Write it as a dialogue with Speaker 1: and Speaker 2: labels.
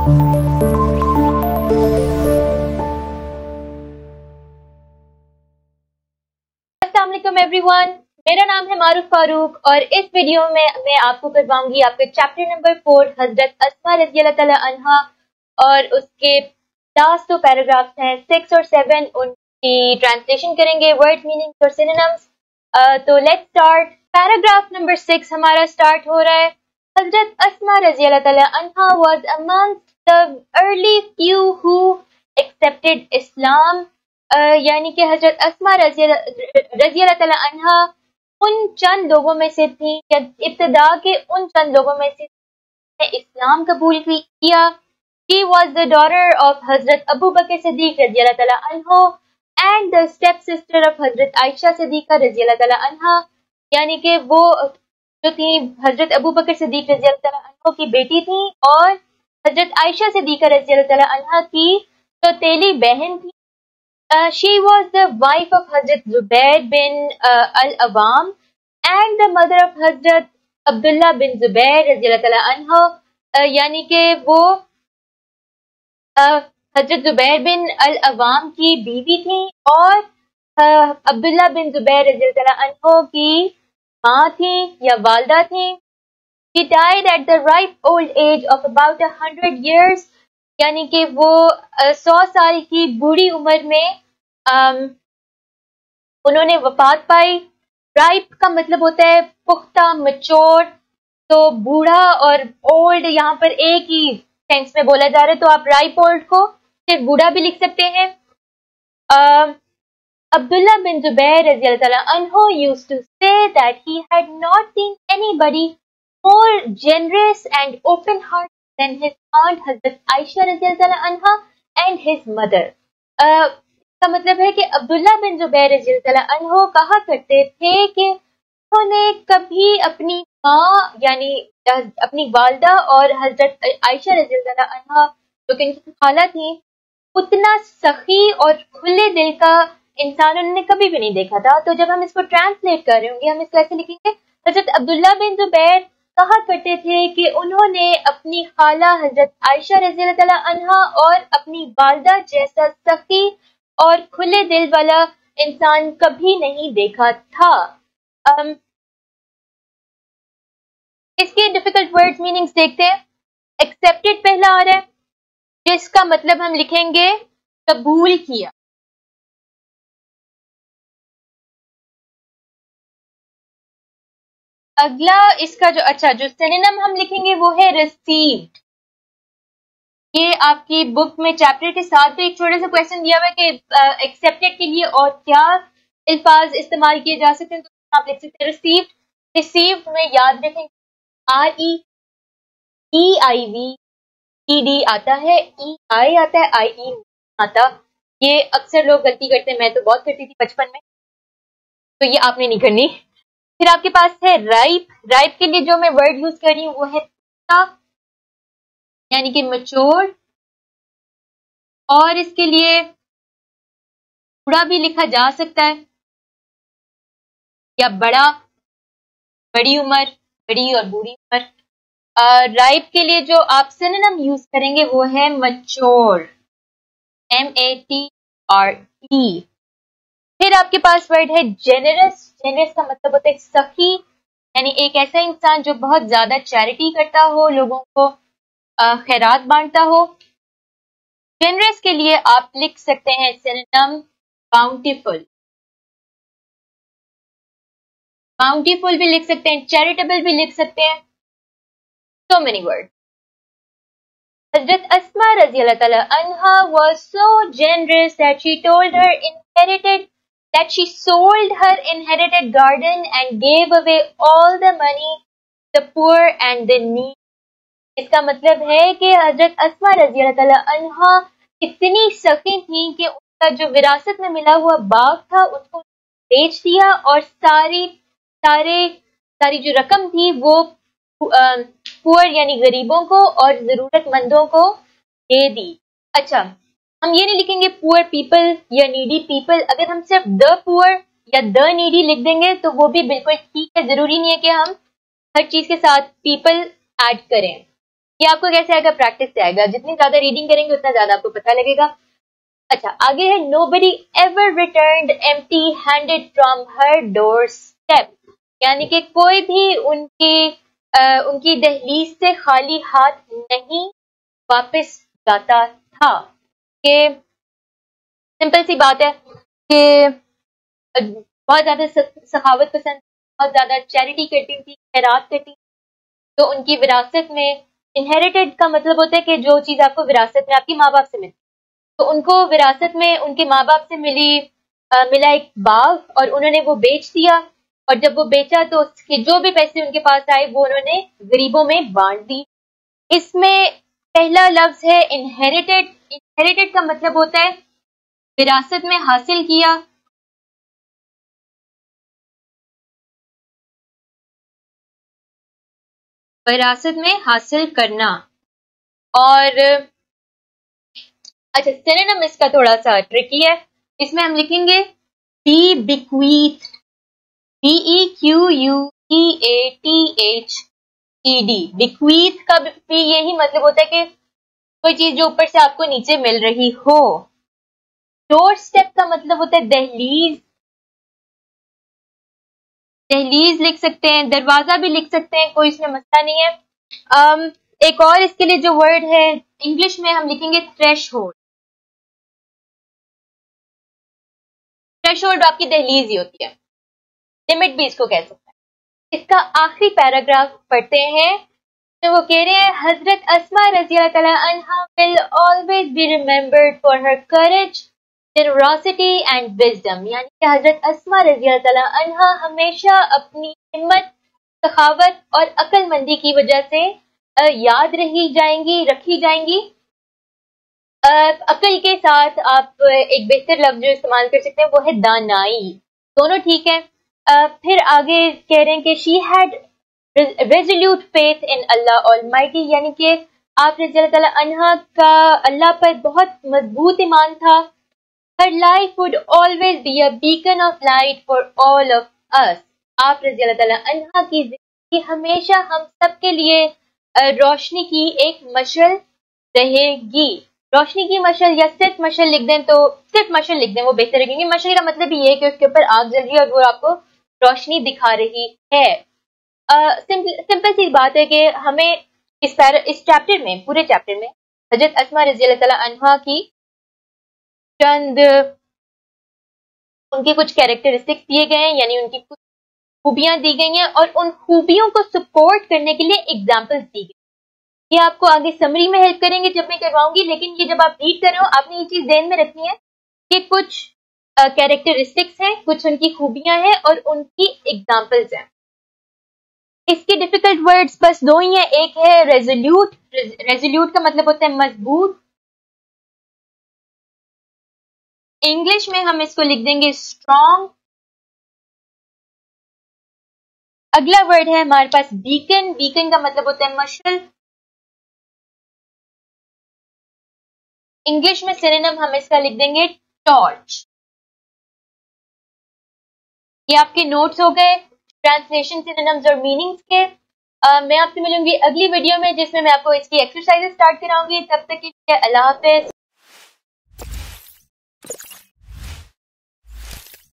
Speaker 1: السلام علیکم every one, میرا نام ہے معروف فاروق اور اس ویڈیو میں آپ کو کرواؤں گی آپ کے چیپٹر نمبر 4 حضرت اسما رضی اللہ تعالی عنہا اور اس کے لاسٹ 2 پیراگرافس ہیں 6 اور 7، ان کی ٹرانسلیشن کریں گے، ورڈ میننگ اور سینونیمز۔ تو لیٹس اسٹارٹ۔ پیراگراف نمبر 6 ہمارا اسٹارٹ ہو رہا ہے۔ حضرت اسما رضی اللہ تعالی عنہا was amongst the early few who accepted Islam، یعنی کہ حضرت اسما رضی اللہ تعالی عنہا ان چند لوگوں میں سے تھیں یا ابتدا کے ان چند لوگوں میں سے نے اسلام قبول کیا۔ She was the daughter of حضرت ابو بکر صدیق رضی اللہ تعالی عنہ and the step sister of حضرت عائشہ صدیقہ رضی اللہ تعالی عنہ، یعنی کہ وہ جو تھی حضرت ابو بکر صدیق رضی اللہ تعالی عنہ کی بیٹی تھی اور حضرت عائشہ صدیقہ رضی اللہ تعالی عنہ کی سوتیلی بہن تھی۔ She was the wife of Hazrat Zubair bin al-Awam and the mother of Hazrat Abdullah bin Zubair رضی اللہ تعالی عنہ، یعنی کہ وہ حضرت زبیر بن العوام کی بیوی تھی اور عبداللہ بن زبیر رضی اللہ تعالی عنہ کی ماں تھی یا والدہ تھی۔ He died at the ripe old age of about 100 years، یعنی کہ وہ 100 سال کی بوڑھی عمر میں انہوں نے وفات پائی۔ رائپ کا مطلب ہوتا ہے پختہ، مچور، تو بوڑھا اور اولڈ یہاں پر ایک ہی سینس میں بولا جا رہا ہے، تو آپ رائپ اولڈ کو پھر بوڑھا بھی لکھ سکتے ہیں۔ عبداللہ بن زبیر رضی اللہ تعالیٰ عنہ used to say that he had not seen anybody more generous and open-hearted than his aunt حضرت عائشہ رضی اللہ تعالیٰ عنہ and his mother۔ اس کا مطلب ہے کہ عبداللہ بن زبیر رضی اللہ تعالیٰ عنہ کہا کرتے تھے کہ انہوں نے کبھی اپنی ماں یعنی اپنی والدہ اور حضرت عائشہ رضی اللہ تعالیٰ عنہ جو کہ ان کی خالہ تھیں، اتنا سخی اور کھلے دل کا انسان انہوں نے کبھی بھی نہیں دیکھا تھا۔ تو جب ہم اس کو ٹرانسلیٹ کر رہے ہوں گے ہم اس کو ایسے لکھیں گے، حضرت عبداللہ بن زبیر کہا کرتے تھے کہ انہوں نے اپنی خالہ حضرت عائشہ رضی اللہ تعالیٰ عنہ اور اپنی والدہ جیسا سخی اور کھلے دل والا انسان کبھی نہیں دیکھا تھا۔ اس کے ڈیفیکلٹ ورڈز میننگز دیکھتے ہیں۔ ایکسیپٹڈ پہلا آ رہا ہے جس کا مطلب ہم لکھیں گے قبول کیا۔ اگلا اس کا جو سینونیم ہم لکھیں گے وہ ہے ریسیوڈ۔ یہ آپ کی بک میں چیپٹر کے ساتھ بھی ایک چھوٹا سا کویسچن دیا ہوا ہے کہ ایکسیپٹڈ کے لیے اور کیا الفاظ استعمال کیے جا سکتے ہیں، تو آپ لکھ سکتے ہیں ریسیوڈ۔ ریسیوڈ میں یاد رکھیں RECIVED آتا ہے، EI آتا ہے، IE آتا۔ یہ اکثر لوگ غلطی کرتے ہیں، میں تو بہت کرتی تھی بچپن میں، تو یہ آپ نے نہیں کرنی۔ پھر آپ کے پاس ہے رائپ۔ رائپ کے لیے جو میں ورڈ یوز کر رہی ہوں وہ ہے یعنی کہ میچور، اور اس کے لیے بوڑھا بھی لکھا جا سکتا ہے یا بڑا، بڑی عمر، بڑی اور بوڑھی عمر۔ رائپ کے لیے جو آپ سینونیم یوز کریں گے وہ ہے میچور، MATRE۔ پھر آپ کے پاس ورڈ ہے جنرس۔ جنرس کا مطلب ہوتا ہے سخی، یعنی ایک ایسا انسان جو بہت زیادہ چیریٹی کرتا ہو، لوگوں کو خیرات بانٹتا ہو۔ جنرس کے لیے آپ لکھ سکتے ہیں سینونیم باؤنٹیفل۔ باؤنٹیفل بھی لکھ سکتے ہیں، چیریٹیبل بھی لکھ سکتے ہیں۔ So many words۔ حضرت اسما رضی اللہ تعالی عنہا was so generous that she sold her inherited garden and gave away all the money to the poor and the needy۔ اس کا مطلب ہے کہ حضرت اسما رضی اللہ تعالی عنہا اتنی سخی تھیں کہ ان کا جو وراثت میں ملا ہوا باغ تھا اس کو بیچ دیا اور ساری جو رقم تھی وہ پور یعنی غریبوں کو اور ضرورت مندوں کو دے دی۔ اچھا، ہم یہ نہیں لکھیں گے پور پیپل یا نیڈی پیپل، اگر ہم صرف دا پور یا دا نیڈی لکھ دیں گے تو وہ بھی بالکل ٹھیک ہے، ضروری نہیں ہے کہ ہم ہر چیز کے ساتھ پیپل ایڈ کریں۔ یہ آپ کو کیسے آئے گا؟ پریکٹس سے آئے گا. جتنی زیادہ ریڈنگ کریں گے اتنا زیادہ آپ کو پتہ لگے گا. اچھا آگے ہے nobody ever returned empty handed from her doorstep. یعنی کہ کوئی بھی ان کی دہلیز سے خالی ہاتھ نہیں واپس جاتا تھا. کہ سمپل سی بات ہے کہ بہت زیادہ سخاوت پسند، بہت زیادہ چیریٹی کرتی تھی، خیرات کرتی تھی. تو ان کی وراثت میں انہیریٹڈ کا مطلب ہوتا ہے کہ جو چیز آپ کو وراثت میں آپ کے ماں باپ سے ملتی، تو ان کو وراثت میں ان کے ماں باپ سے ملا ایک باغ، اور انہوں نے وہ بیچ دیا. اور جب وہ بیچا تو اس کے جو بھی پیسے ان کے پاس آئے وہ انہوں نے غریبوں میں بانٹ دی. اس میں پہلا لفظ ہے انہیریٹڈ. انہیریٹڈ کا مطلب ہوتا ہے وراثت میں حاصل کیا. وراثت میں حاصل کرنا. اور اچھا سینونیم اس کا تھوڑا سا ٹرکی ہے. اس میں ہم لکھیں گے be bequeathed. BEQUEATHED. bequeath کا بھی یہی مطلب ہوتا ہے کہ کوئی چیز جو اوپر سے آپ کو نیچے مل رہی ہو. ڈور سٹیپ کا مطلب ہوتا ہے دہلیز. دہلیز لکھ سکتے ہیں، دروازہ بھی لکھ سکتے ہیں، کوئی اس میں مسئلہ نہیں ہے. ایک اور اس کے لیے جو ورڈ ہے انگلش میں ہم لکھیں گے تھریش ہولڈ. تھریش ہولڈ آپ کی دہلیز ہی ہوتی ہے، لمٹ بھی اس کو کہہ سکتے ہیں. اس کا آخری پیراگراف پڑھتے ہیں. تو وہ کہہ رہے ہیں حضرت اسما رضی اللہ تعالیٰ عنہا will always be remembered for her courage, generosity and wisdom. یعنی کہ حضرت اسما رضی اللہ تعالیٰ عنہا ہمیشہ اپنی ہمت، سخاوت اور عقل مندی کی وجہ سے یاد رکھی جائیں گی. عقل کے ساتھ آپ ایک بہتر لفظ جو استعمال کر سکتے ہیں وہ ہے دانائی. دونوں ٹھیک ہے. پھر آگے کہہ رہے ہیں کہ she had resolute faith in Allah Almighty. یعنی کہ آپ رضی اللہ تعالیٰ عنہ کا اللہ پر بہت مضبوط ایمان تھا. her life would always be a beacon of light for all of us. آپ رضی اللہ تعالیٰ عنہ کی زندگی ہمیشہ ہم سب کے لیے روشنی کی ایک مشعل رہے گی. روشنی کی مشعل یا صرف مشعل لکھ دیں تو صرف مشعل لکھ دیں وہ بہتر ہے، کیونکہ مشعل کا مطلب یہ ہے کہ اس کے اوپر آگ جل رہی ہے اور وہ آپ کو روشنی دکھا رہی ہے. سمپل سی بات ہے کہ ہمیں اس چیپٹر میں، پورے چیپٹر میں حضرت اسما رضی اللہ تعالیٰ عنہا کی چند ان کے کچھ کیریکٹرسٹکس دیے گئے ہیں، یعنی ان کی کچھ خوبیاں دی گئی ہیں اور ان خوبیوں کو سپورٹ کرنے کے لیے ایگزامپلس دی گئی. یہ آپ کو آگے سمری میں ہیلپ کریں گے جب میں کرواؤں گی، لیکن یہ جب آپ ریڈ کر رہے ہو آپ نے یہ چیز ذہن میں رکھنی ہے کہ کچھ کیریکٹرسٹکس ہیں، کچھ ان کی خوبیاں ہیں اور ان کی ایگزامپلس ہیں. اس کے ڈیفیکلٹ ورڈز بس دو ہی ہیں. ایک ہے ریزولوٹ. ریزولوٹ کا مطلب ہوتا ہے مضبوط. انگلش میں ہم اس کو لکھ دیں گے اسٹرانگ. اگلا ورڈ ہے ہمارے پاس بیکن. بیکن کا مطلب ہوتا ہے مشعل. انگلش میں سینونیم ہم اس کا لکھ دیں گے ٹارچ. یہ آپ کے نوٹس ہو گئے ٹرانسلیشن سینونیمز اور میننگز کے. میں آپ سے ملوں گی اگلی ویڈیو میں جس میں آپ کو اس کی ایکسرسائز اسٹارٹ کراؤں گی. تب تک کے لیے اللہ حافظ.